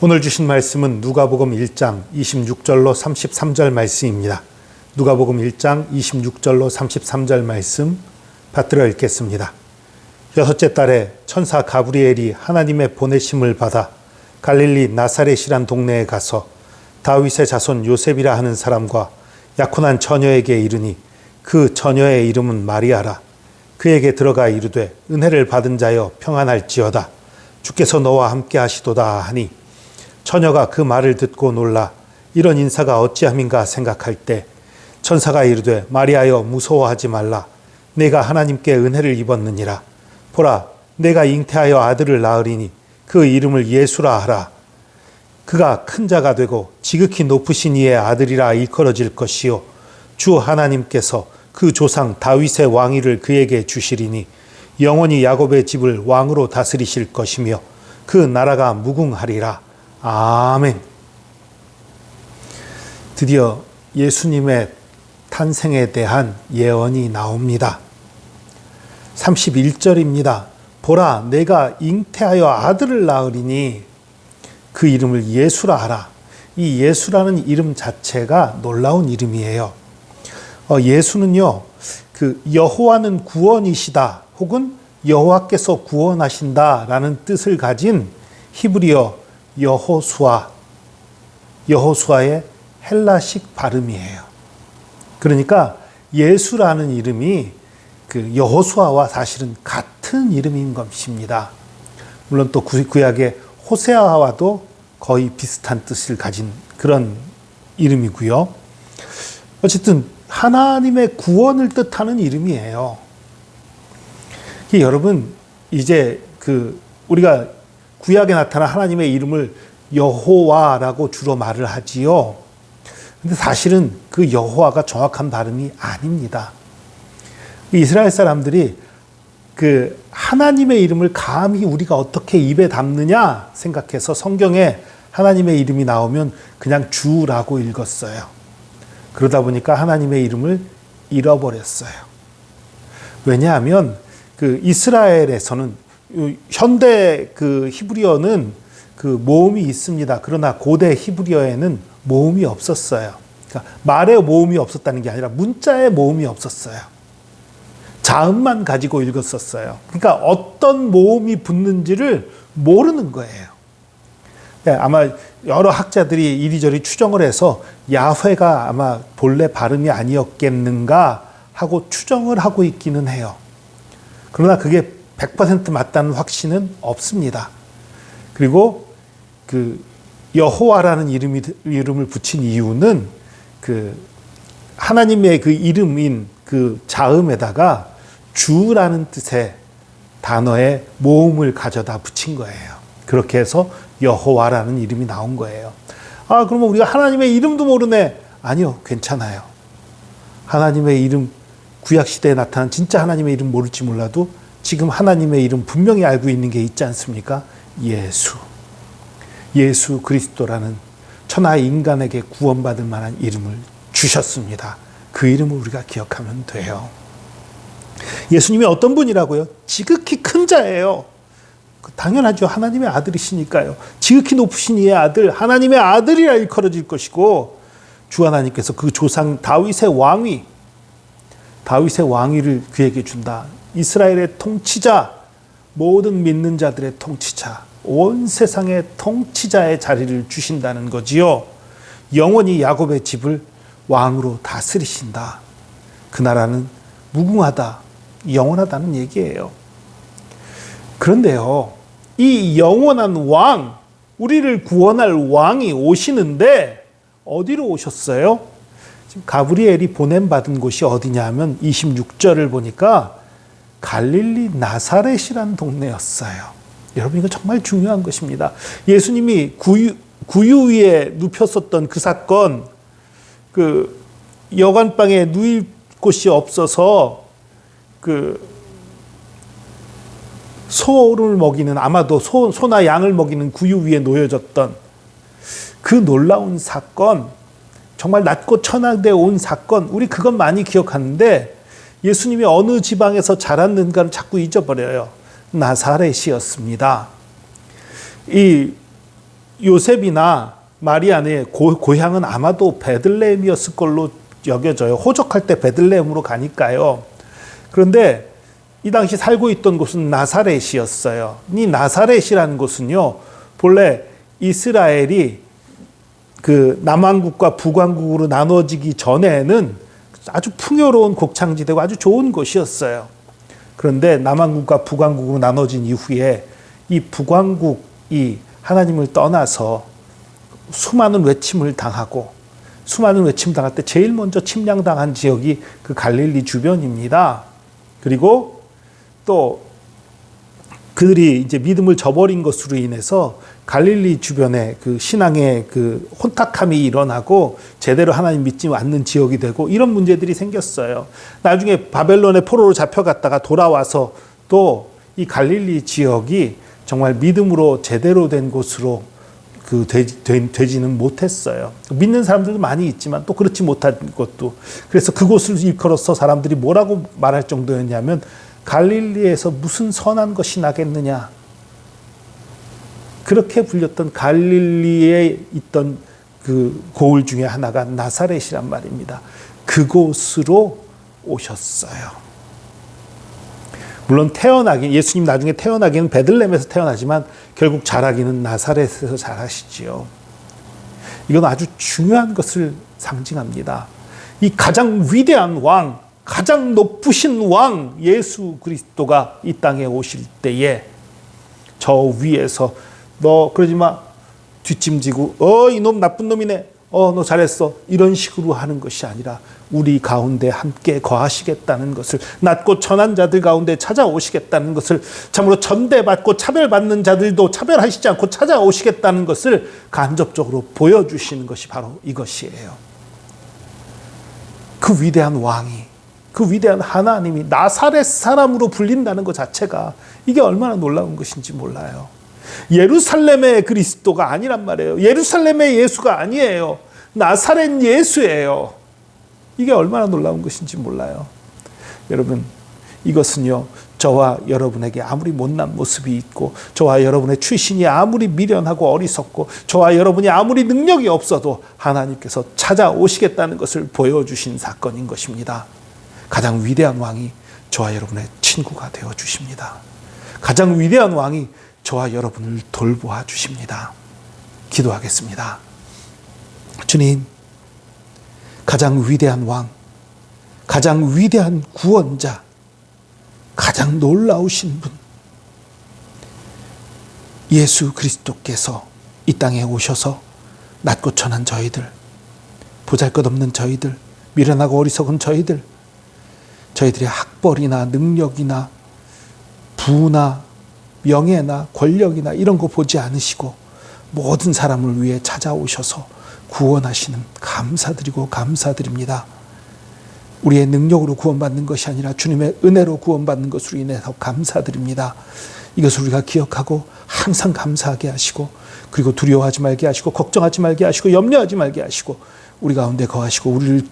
오늘 주신 말씀은 누가복음 1장 26절로 33절 말씀입니다. 누가복음 1장 26절로 33절 말씀 받들어 읽겠습니다. 여섯째 달에 천사 가브리엘이 하나님의 보내심을 받아 갈릴리 나사렛이란 동네에 가서 다윗의 자손 요셉이라 하는 사람과 약혼한 처녀에게 이르니 그 처녀의 이름은 마리아라. 그에게 들어가 이르되 은혜를 받은 자여 평안할지어다. 주께서 너와 함께 하시도다 하니 처녀가 그 말을 듣고 놀라 이런 인사가 어찌함인가 생각할 때 천사가 이르되 마리아여 무서워하지 말라. 내가 하나님께 은혜를 입었느니라. 보라 내가 잉태하여 아들을 낳으리니 그 이름을 예수라 하라. 그가 큰 자가 되고 지극히 높으신 이의 아들이라 일컬어질 것이요 주 하나님께서 그 조상 다윗의 왕위를 그에게 주시리니 영원히 야곱의 집을 왕으로 다스리실 것이며 그 나라가 무궁하리라. 아멘. 드디어 예수님의 탄생에 대한 예언이 나옵니다. 31절입니다. 보라 내가 잉태하여 아들을 낳으리니 그 이름을 예수라 하라. 이 예수라는 이름 자체가 놀라운 이름이에요. 예수는요, 그 여호와는 구원이시다 혹은 여호와께서 구원하신다라는 뜻을 가진 히브리어 여호수아의 헬라식 발음이에요. 그러니까 예수라는 이름이 그 여호수아와 사실은 같은 이름인 것입니다. 물론 또 구약의 호세아와도 거의 비슷한 뜻을 가진 그런 이름이고요. 어쨌든 하나님의 구원을 뜻하는 이름이에요. 여러분 이제 우리가 구약에 나타난 하나님의 이름을 여호와라고 주로 말을 하지요. 근데 사실은 그 여호와가 정확한 발음이 아닙니다. 이스라엘 사람들이 그 하나님의 이름을 감히 우리가 어떻게 입에 담느냐 생각해서 성경에 하나님의 이름이 나오면 그냥 주라고 읽었어요. 그러다 보니까 하나님의 이름을 잃어버렸어요. 왜냐하면 그 이스라엘에서는 현대 그 히브리어는 그 모음이 있습니다. 그러나 고대 히브리어에는 모음이 없었어요. 그러니까 말에 모음이 없었다는 게 아니라 문자에 모음이 없었어요. 자음만 가지고 읽었었어요. 그러니까 어떤 모음이 붙는지를 모르는 거예요. 네, 아마 여러 학자들이 이리저리 추정을 해서 야훼가 아마 본래 발음이 아니었겠는가 하고 추정을 하고 있기는 해요. 그러나 그게 100% 맞다는 확신은 없습니다. 그리고 그 여호와라는 이름을 붙인 이유는 그 하나님의 그 이름인 그 자음에다가 주라는 뜻의 단어의 모음을 가져다 붙인 거예요. 그렇게 해서 여호와라는 이름이 나온 거예요. 아, 그러면 우리가 하나님의 이름도 모르네. 아니요, 괜찮아요. 하나님의 이름, 구약시대에 나타난 진짜 하나님의 이름 모를지 몰라도 지금 하나님의 이름 분명히 알고 있는 게 있지 않습니까? 예수 그리스도라는 천하 인간에게 구원받을 만한 이름을 주셨습니다. 그 이름을 우리가 기억하면 돼요. 예수님이 어떤 분이라고요? 지극히 큰 자예요. 당연하죠. 하나님의 아들이시니까요. 지극히 높으신 이의 아들, 하나님의 아들이라 일컬어질 것이고 주 하나님께서 그 조상 다윗의 왕위를 그에게 준다. 이스라엘의 통치자, 모든 믿는 자들의 통치자, 온 세상의 통치자의 자리를 주신다는 거지요. 영원히 야곱의 집을 왕으로 다스리신다. 그 나라는 무궁하다, 영원하다는 얘기예요. 그런데요, 이 영원한 왕, 우리를 구원할 왕이 오시는데 어디로 오셨어요? 지금 가브리엘이 보냄받은 곳이 어디냐 하면 26절을 보니까 갈릴리 나사렛이라는 동네였어요. 여러분 이거 정말 중요한 것입니다. 예수님이 구유 위에 눕혔었던 그 사건, 그 여관방에 누일 곳이 없어서 그 소를 먹이는, 아마도 소나 양을 먹이는 구유 위에 놓여졌던 그 놀라운 사건, 정말 낮고 천하게 온 사건, 우리 그건 많이 기억하는데 예수님이 어느 지방에서 자랐는가를 자꾸 잊어버려요. 나사렛이었습니다. 이 요셉이나 마리아의 고향은 아마도 베들레헴이었을 걸로 여겨져요. 호적할 때 베들레헴으로 가니까요. 그런데 이 당시 살고 있던 곳은 나사렛이었어요. 이 나사렛이라는 곳은요, 본래 이스라엘이 그 남왕국과 북왕국으로 나눠지기 전에는 아주 풍요로운 곡창지대고 아주 좋은 곳이었어요. 그런데 남왕국과 북왕국으로 나눠진 이후에 이 북왕국이 하나님을 떠나서 수많은 외침을 당하고, 수많은 외침 당할 때 제일 먼저 침략당한 지역이 그 갈릴리 주변입니다. 그리고 또 그들이 이제 믿음을 저버린 것으로 인해서 갈릴리 주변에 그 신앙의 그 혼탁함이 일어나고 제대로 하나님 믿지 않는 지역이 되고 이런 문제들이 생겼어요. 나중에 바벨론의 포로로 잡혀갔다가 돌아와서 또 이 갈릴리 지역이 정말 믿음으로 제대로 된 곳으로 되지는 못했어요. 믿는 사람들도 많이 있지만 또 그렇지 못한 것도. 그래서 그곳을 일컬어서 사람들이 뭐라고 말할 정도였냐면, 갈릴리에서 무슨 선한 것이 나겠느냐. 그렇게 불렸던 갈릴리에 있던 그 고을 중에 하나가 나사렛이란 말입니다. 그곳으로 오셨어요. 물론 예수님 나중에 태어나기는 베들레헴에서 태어나지만 결국 자라기는 나사렛에서 자라시지요. 이건 아주 중요한 것을 상징합니다. 이 가장 위대한 왕, 가장 높으신 왕 예수 그리스도가 이 땅에 오실 때에 저 위에서 너 그러지 마, 뒷짐지고 이놈 나쁜 놈이네, 너 잘했어, 이런 식으로 하는 것이 아니라 우리 가운데 함께 거하시겠다는 것을, 낮고 천한 자들 가운데 찾아오시겠다는 것을, 참으로 전대받고 차별받는 자들도 차별하시지 않고 찾아오시겠다는 것을 간접적으로 보여주시는 것이 바로 이것이에요. 그 위대한 왕이, 그 위대한 하나님이 나사렛 사람으로 불린다는 것 자체가 이게 얼마나 놀라운 것인지 몰라요. 예루살렘의 그리스도가 아니란 말이에요. 예루살렘의 예수가 아니에요. 나사렛 예수예요. 이게 얼마나 놀라운 것인지 몰라요. 여러분, 이것은요, 저와 여러분에게 아무리 못난 모습이 있고, 저와 여러분의 출신이 아무리 미련하고 어리석고, 저와 여러분이 아무리 능력이 없어도 하나님께서 찾아오시겠다는 것을 보여주신 사건인 것입니다. 가장 위대한 왕이 저와 여러분의 친구가 되어 주십니다. 가장 위대한 왕이 저와 여러분을 돌보아 주십니다. 기도하겠습니다. 주님, 가장 위대한 왕, 가장 위대한 구원자, 가장 놀라우신 분, 예수 그리스도께서 이 땅에 오셔서 낮고 천한 저희들, 보잘것없는 저희들, 미련하고 어리석은 저희들의 학벌이나 능력이나 부나 명예나 권력이나 이런 거 보지 않으시고 모든 사람을 위해 찾아오셔서 구원하시는, 감사드리고 감사드립니다. 우리의 능력으로 구원받는 것이 아니라 주님의 은혜로 구원받는 것으로 인해서 감사드립니다. 이것을 우리가 기억하고 항상 감사하게 하시고, 그리고 두려워하지 말게 하시고, 걱정하지 말게 하시고, 염려하지 말게 하시고, 우리 가운데 거하시고 우리를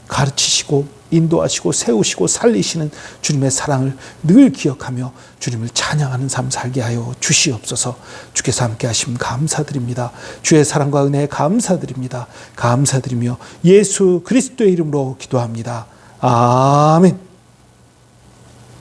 가르치시고 인도하시고 세우시고 살리시는 주님의 사랑을 늘 기억하며 주님을 찬양하는 삶 살게 하여 주시옵소서. 주께서 함께 하시면 감사드립니다. 주의 사랑과 은혜에 감사드립니다. 감사드리며 예수 그리스도의 이름으로 기도합니다. 아멘.